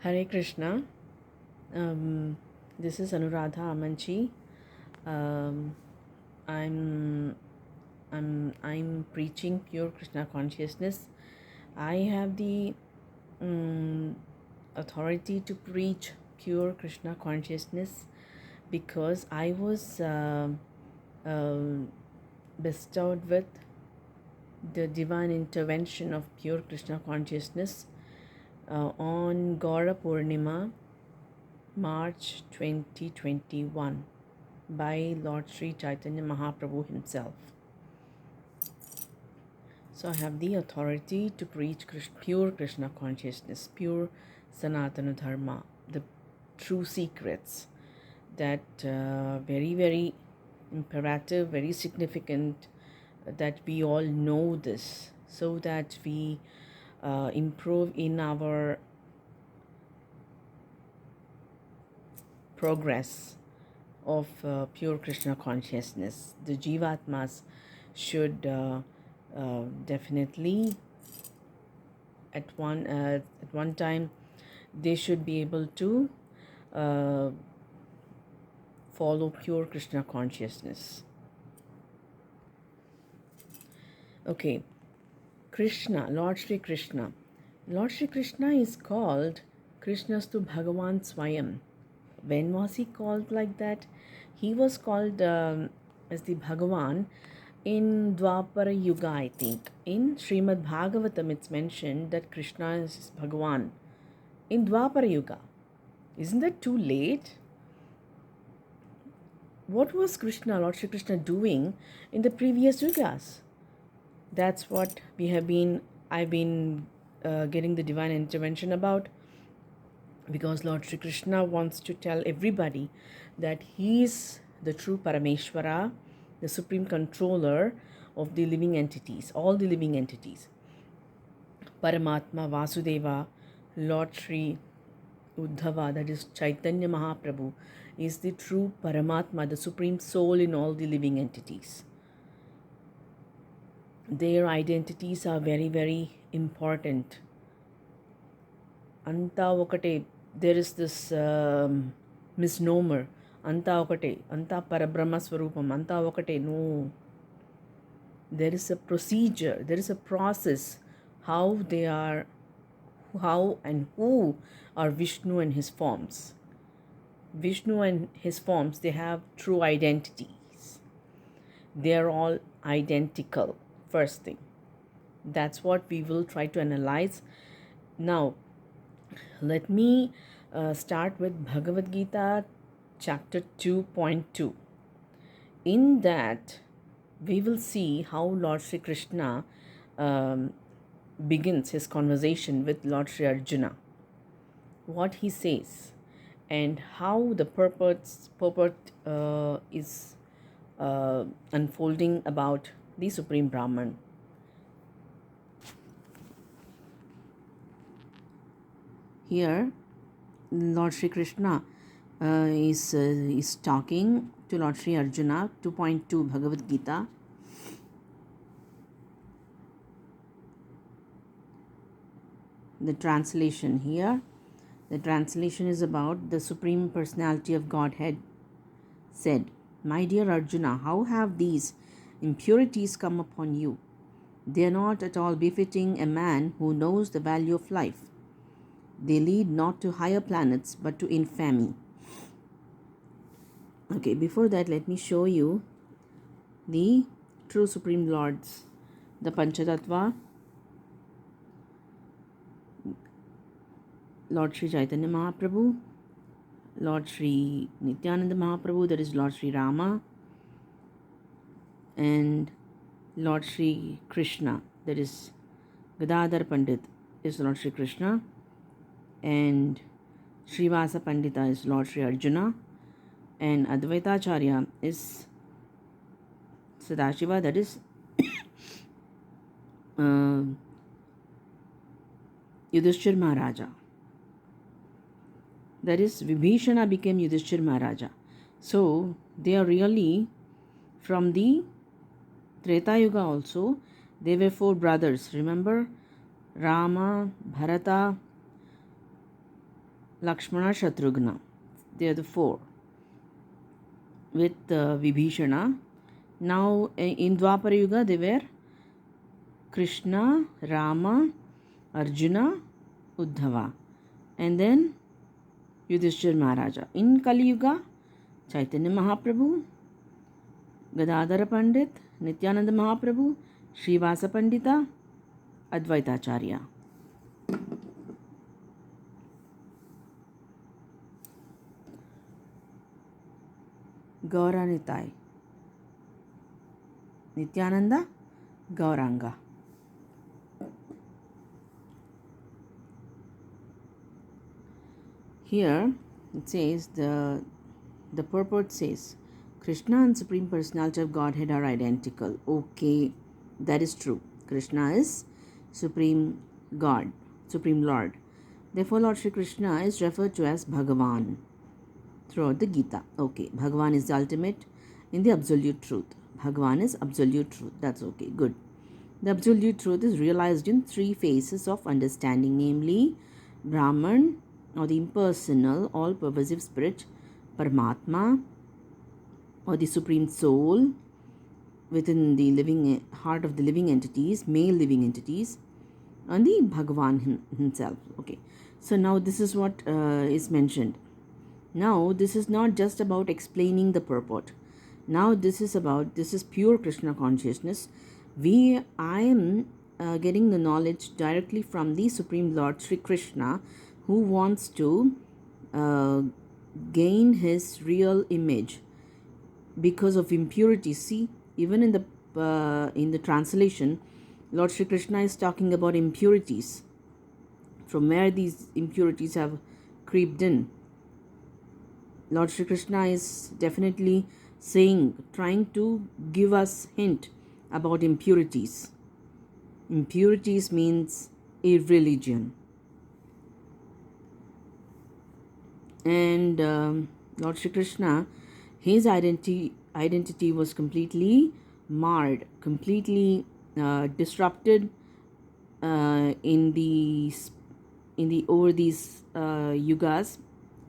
Hare Krishna. This is Anuradha Amanchi. Um, I'm I'm preaching pure Krishna consciousness. I have the authority to preach pure Krishna consciousness because I was bestowed with the divine intervention of pure Krishna consciousness on Gaura Purnima, March 2021, by Lord Sri Chaitanya Mahaprabhu himself. So I have the authority to preach pure Krishna consciousness, pure Sanatana Dharma, the true secrets that very, very imperative, very significant that we all know this so that we improve in our progress of pure Krishna consciousness. The Jivatmas should definitely at one time they should be able to follow pure Krishna consciousness. Okay, Krishna, Lord Shri Krishna. Lord Shri Krishna is called Krishnastu Bhagavan Swayam. When was he called like that? He was called as the Bhagavan in Dwapara Yuga, I think. In Srimad Bhagavatam, it's mentioned that Krishna is Bhagavan in Dwapara Yuga. Isn't that too late? What was Krishna, Lord Shri Krishna, doing in the previous yugas? That's what I've been getting the divine intervention about, because Lord Shri Krishna wants to tell everybody that he is the true Parameshwara, the supreme controller of the living entities, all the living entities. Paramatma Vasudeva, Lord Shri Uddhava, that is Chaitanya Mahaprabhu, is the true Paramatma, the supreme soul in all the living entities. Their identities are very, very important. Anta okate, there is this misnomer, Anta okate, Anta Parabrahma Swarupam, Anta okate. No, there is a procedure, there is a process how and who are Vishnu and his forms. Vishnu and his forms, they have true identities. They are all identical. First thing, that's what we will try to analyze. Now, let me start with Bhagavad Gita chapter 2.2. In that, we will see how Lord Shri Krishna begins his conversation with Lord Shri Arjuna, what he says, and how the purport is unfolding about the Supreme Brahman. Here, Lord Shri Krishna is talking to Lord Shri Arjuna, 2.2 Bhagavad Gita. The translation here, the translation is about the Supreme Personality of Godhead said, "My dear Arjuna, how have these impurities come upon you? They are not at all befitting a man who knows the value of life. They lead not to higher planets but to infamy." Okay, before that, let me show you the true Supreme Lords, the Panchatattva, Lord Sri Chaitanya Mahaprabhu, Lord Sri Nityananda Mahaprabhu, that is Lord ShriRaama, and Lord Shri Krishna, that is Gadadhar Pandit, is Lord Shri Krishna, and Srivasa Pandita is Lord Shri Arjuna, and Advaitacharya is Sadashiva, that is Yudhishthir Maharaja. That is, Vibhishana became Yudhishthir Maharaja. So, they are really from the Treta Yuga also. They were four brothers, remember? Rama, Bharata, Lakshmana, Shatrughna. They are the four with Vibhishana. Now in Dwapara Yuga they were Krishna, Rama, Arjuna, Uddhava, and then Yudhishthir Maharaja. In Kali Yuga, Chaitanya Mahaprabhu, Gadadhara Pandit, Nityananda Mahaprabhu, Srivasa Pandita, Advaitacharya. Gaura Nitai, Nityananda, Gauranga. Here it says the purport says Krishna and Supreme Personality of Godhead are identical. Okay, that is true. Krishna is Supreme God, Supreme Lord. Therefore, Lord Shri Krishna is referred to as Bhagavan throughout the Gita. Okay, Bhagavan is the ultimate in the absolute truth. Bhagavan is absolute truth. That's okay, good. The absolute truth is realized in three phases of understanding, namely Brahman, or the impersonal, all-pervasive spirit, Paramatma, or the Supreme Soul within the living heart of the living entities, male living entities, and the Bhagavan himself. Okay, so now this is what is mentioned. Now this is not just about explaining the purport. Now this is pure Krishna consciousness. I am getting the knowledge directly from the Supreme Lord Shri Krishna, who wants to gain his real image because of impurities. See, even in the translation, Lord Shri Krishna is talking about impurities, from where these impurities have creeped in. Lord Shri Krishna is definitely trying to give us hint about impurities. Impurities means irreligion. And Lord Shri Krishna, his identity was completely marred, completely disrupted in over these yugas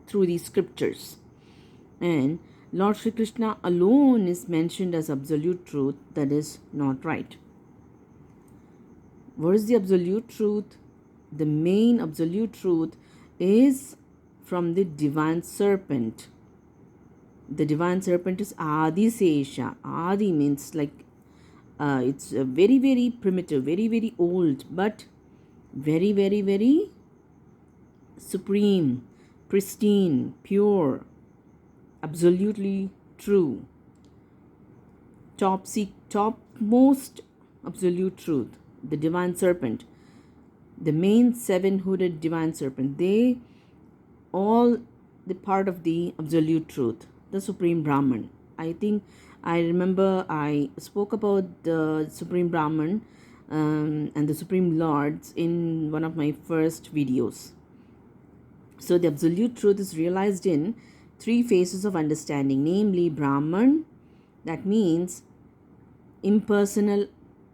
through these scriptures. And Lord Shri Krishna alone is mentioned as absolute truth. That is not right. What is the absolute truth? The main absolute truth is from the divine serpent. The divine serpent is Adishesha. Adi means like it's very, very primitive, very, very old, but very, very, very supreme, pristine, pure, absolutely true, topmost absolute truth, the divine serpent, the main seven-hooded divine serpent. They all the part of the absolute truth, the Supreme Brahman. I think I remember I spoke about the Supreme Brahman and the Supreme Lords in one of my first videos. So the absolute truth is realized in three phases of understanding, namely Brahman, that means impersonal.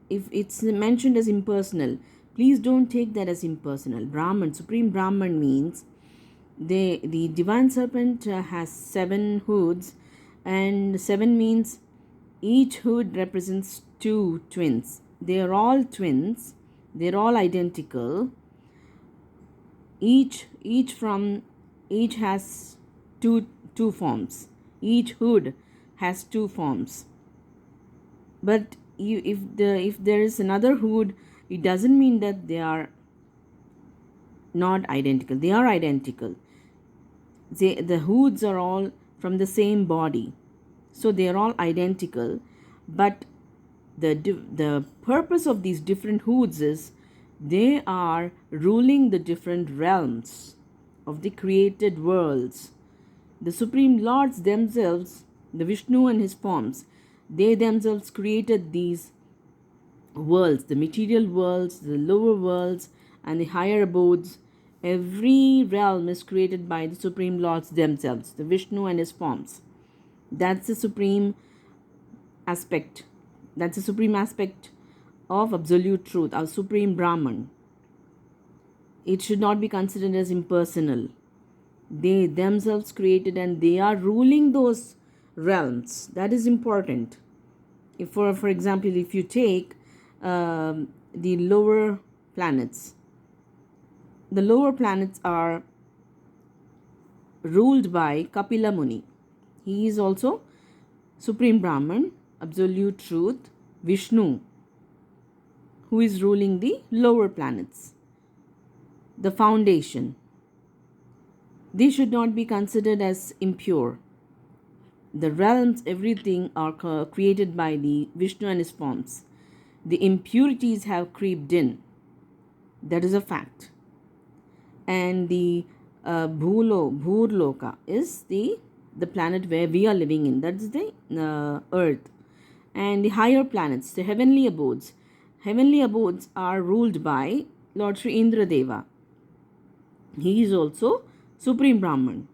If it's mentioned as impersonal, please don't take that as impersonal. Brahman, Supreme Brahman means the divine serpent has 7 hoods, and 7 means each hood represents 2 twins. They are all twins. They're all identical. Each has two forms. Each hood has 2 forms. But if there is another hood, it doesn't mean that they are not identical. They are identical. The hoods are all from the same body, so they are all identical. But the purpose of these different hoods is they are ruling the different realms of the created worlds. The Supreme Lords themselves, the Vishnu and his forms, they themselves created these worlds, the material worlds, the lower worlds, and the higher abodes. Every realm is created by the Supreme Lords themselves, the Vishnu and his forms. That's the supreme aspect. That's the supreme aspect of absolute truth, our Supreme Brahman. It should not be considered as impersonal. They themselves created and they are ruling those realms. That is important. If for example, if you take the lower planets, the lower planets are ruled by Kapila Muni. He is also Supreme Brahman, Absolute Truth, Vishnu, who is ruling the lower planets, the foundation. They should not be considered as impure. The realms, everything are created by the Vishnu and his forms. The impurities have creeped in. That is a fact. And the Bhurloka is the planet where we are living in. That is the earth. And the higher planets, the heavenly abodes. Heavenly abodes are ruled by Lord Sri Indra Deva. He is also Supreme Brahman.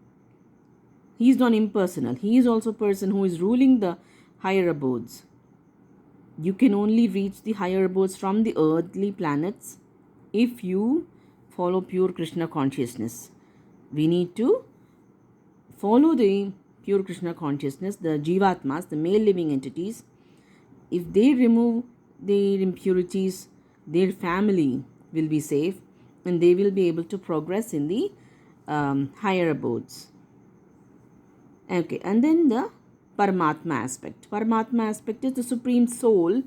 He is not impersonal. He is also a person who is ruling the higher abodes. You can only reach the higher abodes from the earthly planets if you follow pure Krishna consciousness. We need to follow the pure Krishna consciousness, the Jivatmas, the male living entities. If they remove their impurities, their family will be safe and they will be able to progress in the higher abodes. Okay, and then the Paramatma aspect. Paramatma aspect is the Supreme Soul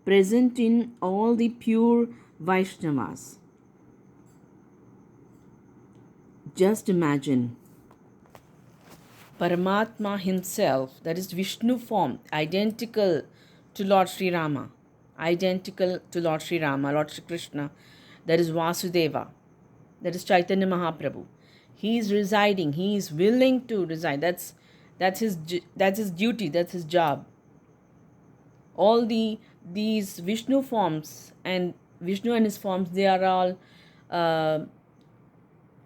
present in all the pure Vaishnavas. Just imagine Paramatma himself, that is Vishnu form, identical to Lord ShriRaama, identical to Lord ShriRaama, Lord ShriKrishna, that is Vasudeva, that is Chaitanya Mahaprabhu. He is residing, he is willing to reside. That's his duty, that's his job. All these Vishnu forms and Vishnu and his forms, they are all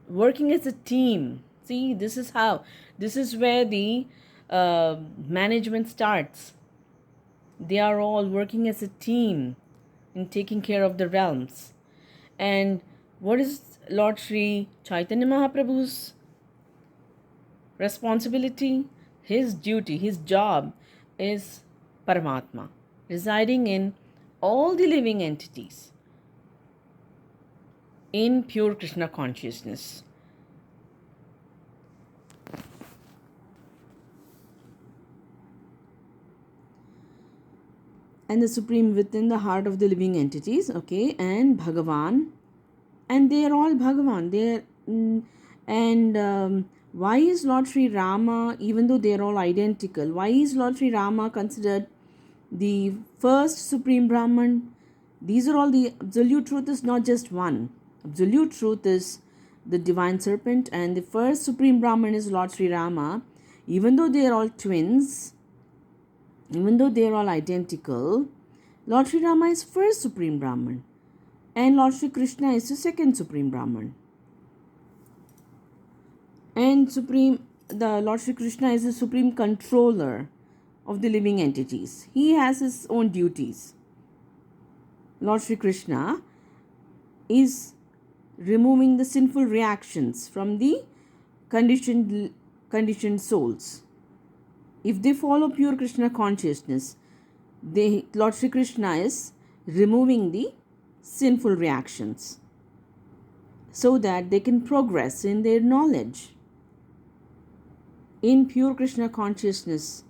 working as a team. See, this is where the management starts. They are all working as a team in taking care of the realms. And what is Lord Sri Chaitanya Mahaprabhu's responsibility? His duty, his job is Paramatma, residing in all the living entities in pure Krishna consciousness. And the Supreme within the heart of the living entities, okay, and Bhagavan, and they are all Bhagavan. Why is Lord ShriRaama, even though they are all identical, why is Lord ShriRaama considered the first Supreme Brahman? These are all the Absolute Truth is not just one. Absolute Truth is the divine serpent, and the first Supreme Brahman is Lord ShriRaama. Even though they are all twins, even though they are all identical, Lord ShriRaama is first Supreme Brahman and Lord ShriKrishna is the second Supreme Brahman. And the Lord ShriKrishna is the supreme controller of the living entities. He has his own duties. Lord ShriKrishna is removing the sinful reactions from the conditioned souls. If they follow pure Krishna consciousness, Lord ShriKrishna is removing the sinful reactions so that they can progress in their knowledge. In pure Krishna consciousness,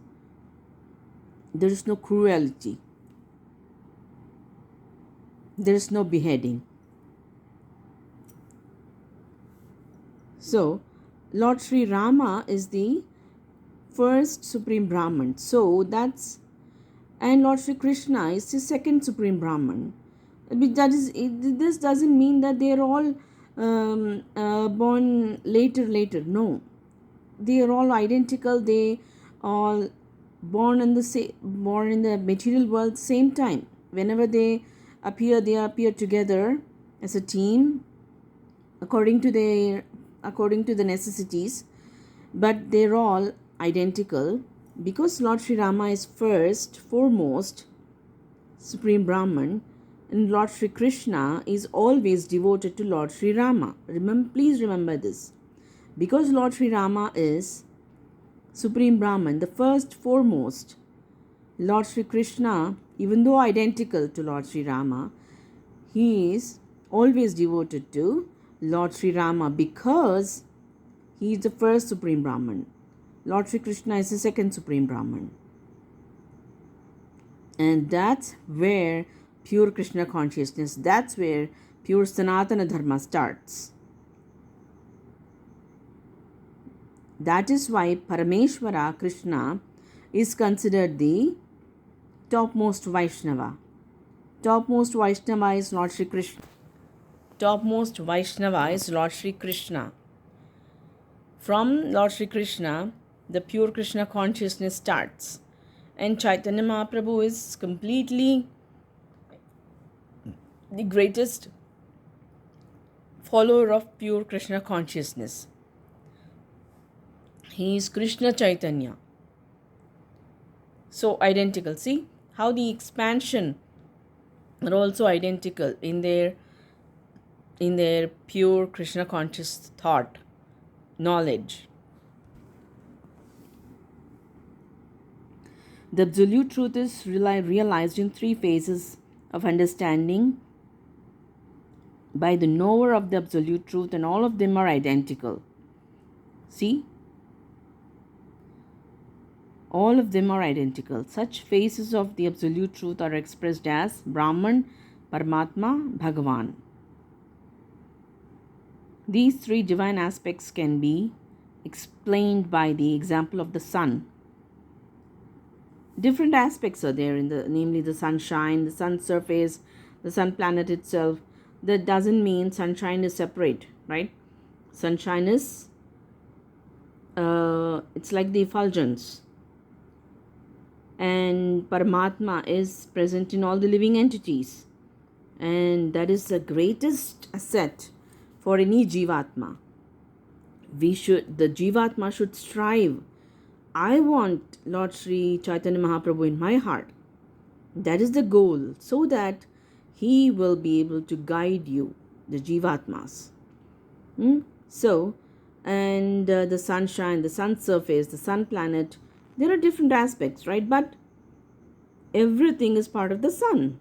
there is no cruelty. There is no beheading. So, Lord ShriRaama is the first Supreme Brahman. And Lord ShriKrishna is the second Supreme Brahman. This doesn't mean that they are all born later. No. They are all identical. They all born in the material world same time. Whenever they appear together as a team according to the necessities, but they're all identical because Lord ShriRaama is foremost Supreme Brahman, and Lord ShriKrishna is always devoted to Lord ShriRaama. Please remember this. Because Lord ShriRaama is Supreme Brahman, the first foremost, Lord ShriKrishna, even though identical to Lord ShriRaama, he is always devoted to Lord ShriRaama because he is the first Supreme Brahman. Lord ShriKrishna is the second Supreme Brahman. And that's where pure Krishna consciousness, that's where pure Sanatana Dharma starts. That is why Parameshwara, Krishna, is considered the topmost Vaishnava. Topmost Vaishnava is Lord Shri Krishna. Topmost Vaishnava is Lord Shri Krishna. From Lord Shri Krishna, the pure Krishna consciousness starts. And Chaitanya Mahaprabhu is completely the greatest follower of pure Krishna consciousness. He is Krishna Chaitanya. So identical. See how the expansion are also identical in their pure Krishna conscious thought, knowledge. The absolute truth is realized in three phases of understanding by the knower of the absolute truth, and all of them are identical. See? All of them are identical. Such phases of the absolute truth are expressed as Brahman, Paramatma, Bhagavan. These three divine aspects can be explained by the example of the sun. Different aspects are there namely the sunshine, the sun's surface, the sun planet itself. That doesn't mean sunshine is separate, right? Sunshine is it's like the effulgence, and Paramatma is present in all the living entities, and that is the greatest asset for any Jivatma. The Jivatma should strive. I want Lord Sri Chaitanya Mahaprabhu in my heart. That is the goal, so that he will be able to guide you, the Jivatmas. So, and the sunshine, the sun's surface, the sun planet, there are different aspects, right? But everything is part of the sun.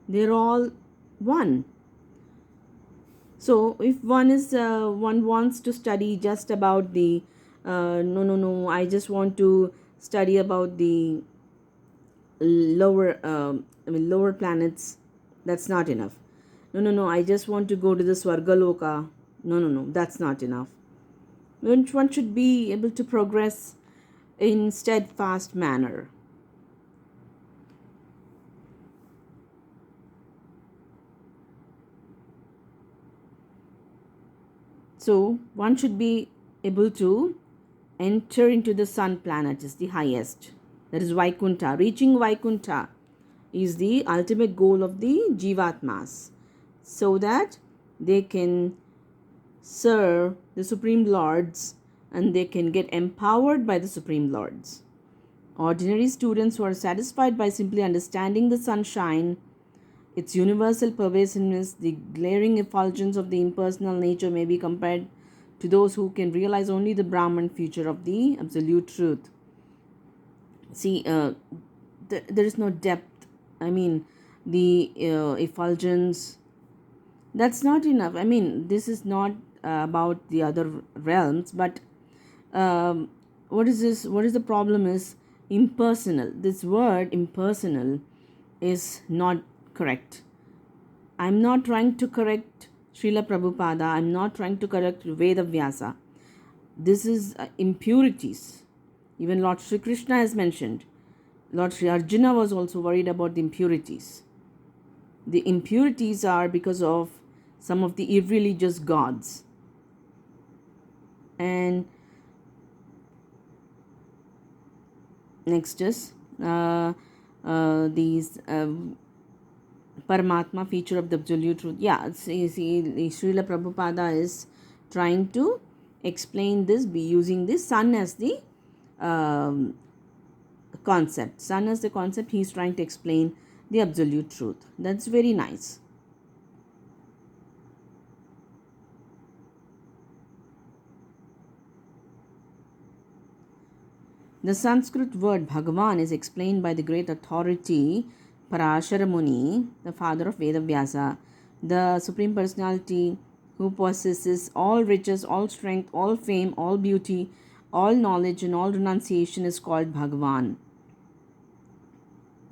They're all one. So if one wants to study just about the no, I just want to study about the lower planets, that's not enough. No, I just want to go to the Swargaloka. No, that's not enough. One should be able to progress in steadfast manner. So one should be able to enter into the sun planet, is the highest. That is Vaikuntha. Reaching Vaikuntha is the ultimate goal of the Jivatmas, so that they can serve the Supreme Lords and they can get empowered by the Supreme Lords. Ordinary students who are satisfied by simply understanding the sunshine, its universal pervasiveness, the glaring effulgence of the impersonal nature, may be compared to those who can realize only the Brahman feature of the absolute truth. See, there is no depth. I mean, the effulgence, that's not enough. I mean, this is not about the other realms, but what is this? What is the problem is impersonal. This word impersonal is not correct. I'm not trying to correct Srila Prabhupada. I'm not trying to correct Veda Vyasa. This is impurities. Even Lord ShriKrishna has mentioned. Lord Sri Arjuna was also worried about the impurities. The impurities are because of some of the irreligious gods. And next is these Paramatma feature of the absolute truth. Yeah, see, Srila Prabhupada is trying to explain this by using the sun as the concept. Sun as the concept, he is trying to explain the absolute truth. That's very nice. The Sanskrit word Bhagavan is explained by the great authority Parashara Muni, the father of Vedavyasa, the Supreme Personality who possesses all riches, all strength, all fame, all beauty, all knowledge, and all renunciation is called Bhagavan.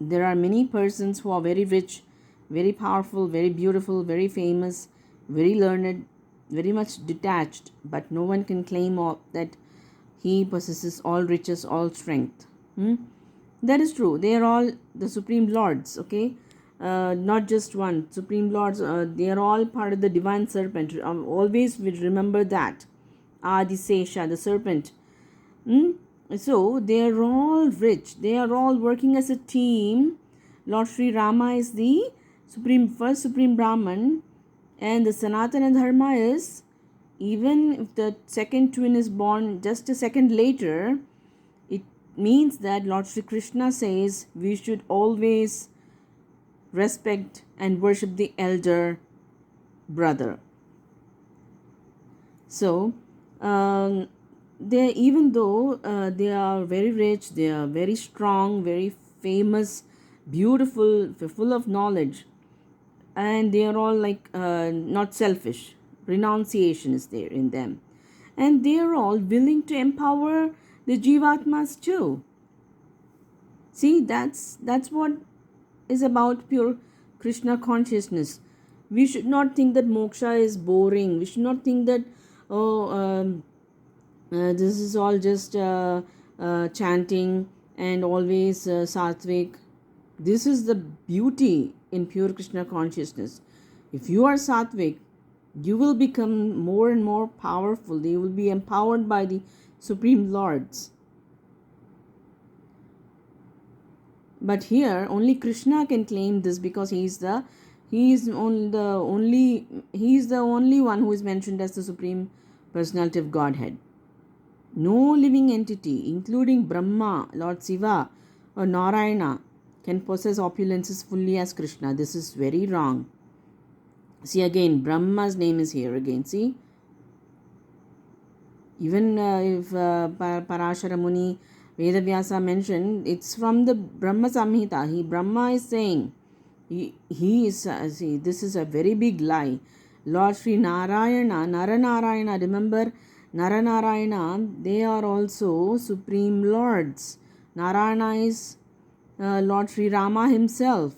There are many persons who are very rich, very powerful, very beautiful, very famous, very learned, very much detached, but no one can claim that he possesses all riches, all strength. That is true. They are all the Supreme Lords, okay? Not just one. Supreme Lords, they are all part of the divine serpent. Always we remember that. Adishesha, the serpent. So they are all rich. They are all working as a team. Lord ShriRaama is the first Supreme Brahman, and the Sanatana Dharma is, even if the second twin is born just a second later, it means that Lord ShriKrishna says we should always respect and worship the elder brother. So, even though they are very rich, they are very strong, very famous, beautiful, full of knowledge, and they are all not selfish. Renunciation is there in them, and they are all willing to empower the Jivatmas too. See, that's what is about pure Krishna consciousness. We should not think that moksha is boring. We should not think that this is all just chanting and always sattvic. This is the beauty in pure Krishna consciousness. If you are sattvic, you will become more and more powerful. You will be empowered by the Supreme Lords. But here only Krishna can claim this, because he is the only one who is mentioned as the Supreme Personality of Godhead. No living entity, including Brahma, Lord Shiva, or Narayana, can possess opulences fully as Krishna. This is very wrong. See, again, Brahma's name is here again. See, even if Parashara Muni, Vedavyasa mentioned, it's from the Brahma Samhita. Brahma is saying, he is, see, this is a very big lie. Lord Sri Narayana, Naranarayana, remember Naranarayana, they are also Supreme Lords. Narayana is Lord ShriRaama himself.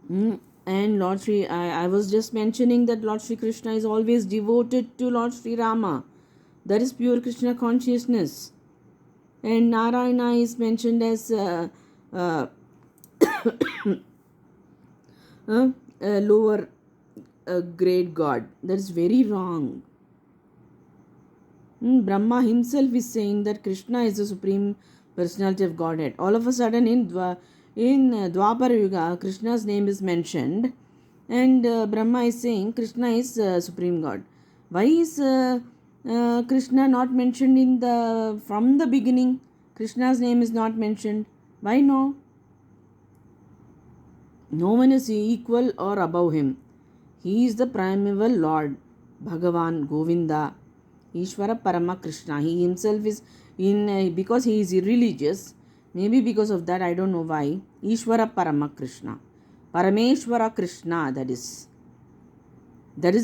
And Lord Sri, I was just mentioning that Lord ShriKrishna is always devoted to Lord ShriRaama. That is pure Krishna consciousness. And Narayana is mentioned as lower grade God. That is very wrong. Brahma himself is saying that Krishna is the Supreme Personality of Godhead. All of a sudden in Dwapara Yuga, Krishna's name is mentioned, and Brahma is saying Krishna is Supreme God. Why is Krishna not mentioned from the beginning? Krishna's name is not mentioned. Why no? No one is equal or above him. He is the primeval Lord, Bhagavan, Govinda, Ishvara Parama Krishna. He himself is because he is irreligious. Maybe because of that, I don't know why. Ishvara Parama Krishna. Parameshvara Krishna, that is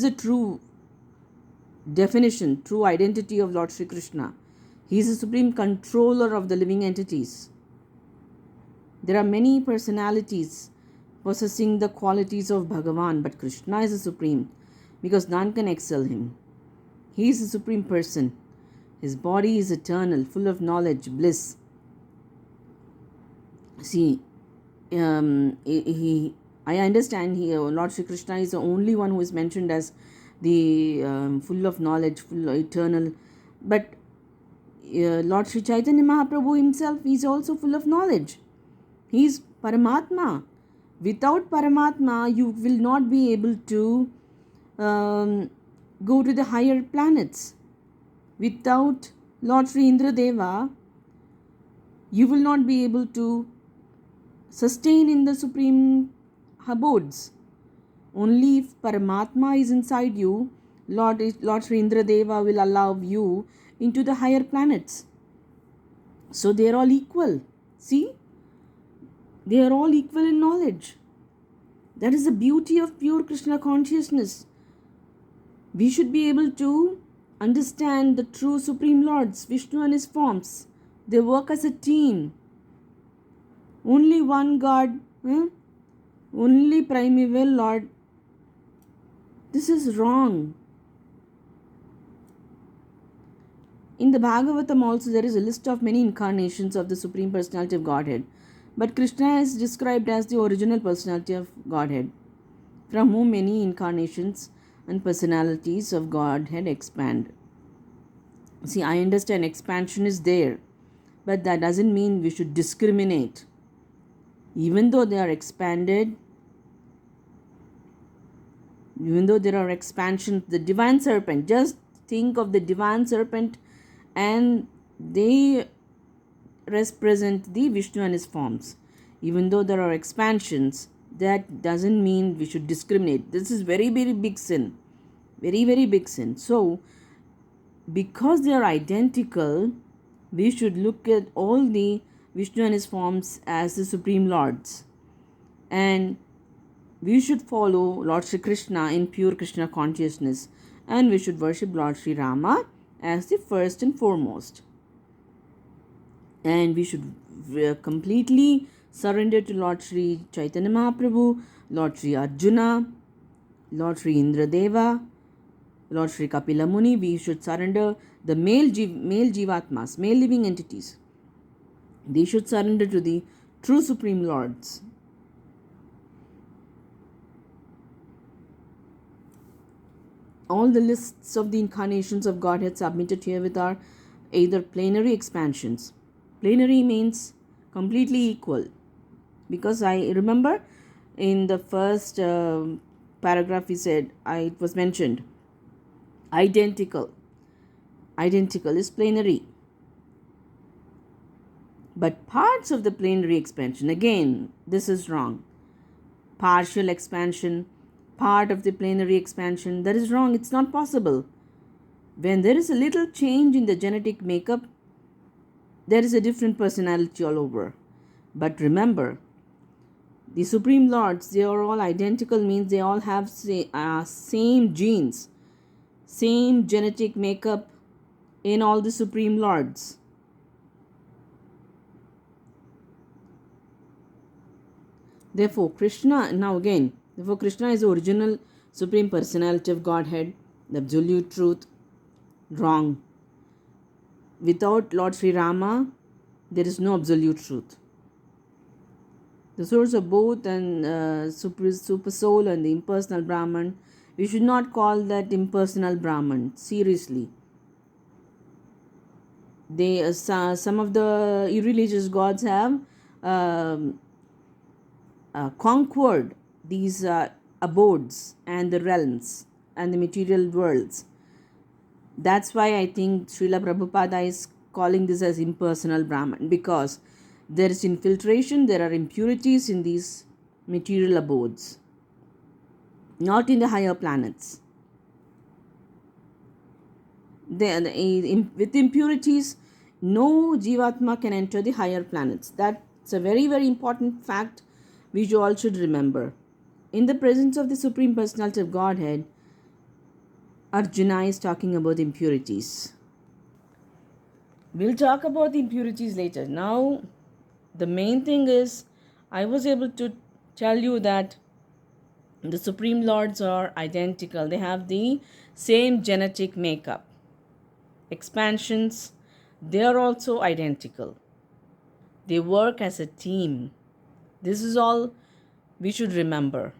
a true definition, true identity of Lord Shri Krishna. He is the supreme controller of the living entities. There are many personalities possessing the qualities of Bhagavan, but Krishna is the supreme, because none can excel him. He is the supreme person. His body is eternal, full of knowledge, bliss. See, I understand here Lord Shri Krishna is the only one who is mentioned as the full of knowledge, full of eternal. But Lord Sri Chaitanya Mahaprabhu himself is also full of knowledge. He is Paramatma. Without Paramatma, you will not be able to go to the higher planets. Without Lord Sri Indradeva, you will not be able to sustain in the supreme abodes. Only if Paramatma is inside you, Lord Sri Indradeva will allow you into the higher planets. So they are all equal. See? They are all equal in knowledge. That is the beauty of pure Krishna consciousness. We should be able to understand the true Supreme Lords, Vishnu and His forms. They work as a team. Only one God, only primeval Lord. This is wrong. In the Bhagavatam also there is a list of many incarnations of the Supreme Personality of Godhead. But Krishna is described as the original personality of Godhead, from whom many incarnations and personalities of Godhead expand. See, I understand expansion is there, but that doesn't mean we should discriminate. Even though they are expanded, even though there are expansions, the divine serpent, just think of the divine serpent, and they represent the Vishnu and His forms. Even though there are expansions, that doesn't mean we should discriminate. This is very, very big sin. Very, very big sin. So, because they are identical, we should look at all the Vishnu and His forms as the Supreme Lords. And we should follow Lord ShriKrishna in pure Krishna consciousness. And we should worship Lord ShriRaama as the first and foremost. And we should completely surrender to Lord Shri Chaitanya Mahaprabhu, Lord Shri Arjuna, Lord Shri Indradeva, Lord Shri Kapila Muni. We should surrender the male Jivatmas, male living entities. They should surrender to the true Supreme Lords. All the lists of the incarnations of Godhead submitted herewith are either plenary expansions. Plenary means completely equal. Because I remember in the first paragraph it was mentioned, identical. Identical is plenary. But parts of the plenary expansion, again, this is wrong. Partial expansion, part of the plenary expansion, that is wrong. It's not possible. When there is a little change in the genetic makeup, there is a different personality all over. But remember, the Supreme Lords, they are all identical, means they all have same genes, same genetic makeup in all the Supreme Lords. Therefore, Krishna is the original Supreme Personality of Godhead, the absolute truth. Wrong. Without Lord ShriRaama, there is no absolute truth. The source of both and super soul and the impersonal Brahman, we should not call that impersonal Brahman. Seriously. Some of the irreligious gods have conquered these abodes and the realms and the material worlds. That's why I think Srila Prabhupada is calling this as impersonal Brahman, because there is infiltration, there are impurities in these material abodes, not in the higher planets. With impurities, no Jivatma can enter the higher planets. That's a very, very important fact which you all should remember. In the presence of the Supreme Personality of Godhead, Arjuna is talking about impurities. We'll talk about the impurities later. Now, the main thing is, I was able to tell you that the Supreme Lords are identical. They have the same genetic makeup. Expansions, they are also identical. They work as a team. This is all we should remember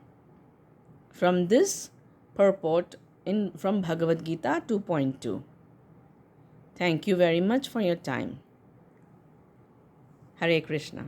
from this purport from Bhagavath Gita 2.2. Thank you very much for your time. Hare Krishna.